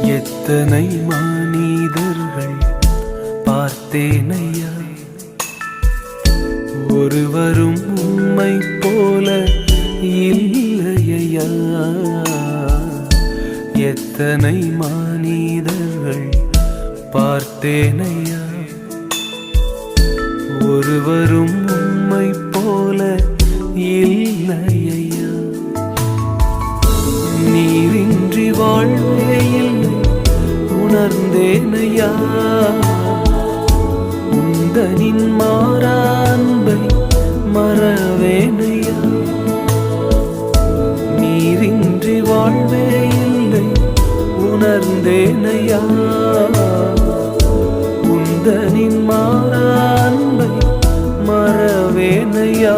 எத்தனை மனிதர்கள் பார்த்தேனையா, ஒருவரும் உம்மை போல இல்லையா. எத்தனை மனிதர்கள் பார்த்தேனையா, ஒருவரும் உம்மை போல இல்லையா. நீரின்றி வாழ்வே இல்லை உணர்ந்தேனையா, உந்தனின் மாறா அன்பை மறவேனையா. நீரின்றி வாழ்வே இல்லை உணர்ந்தேனையா, உந்தனின் மாறா அன்பை மறவேனையா.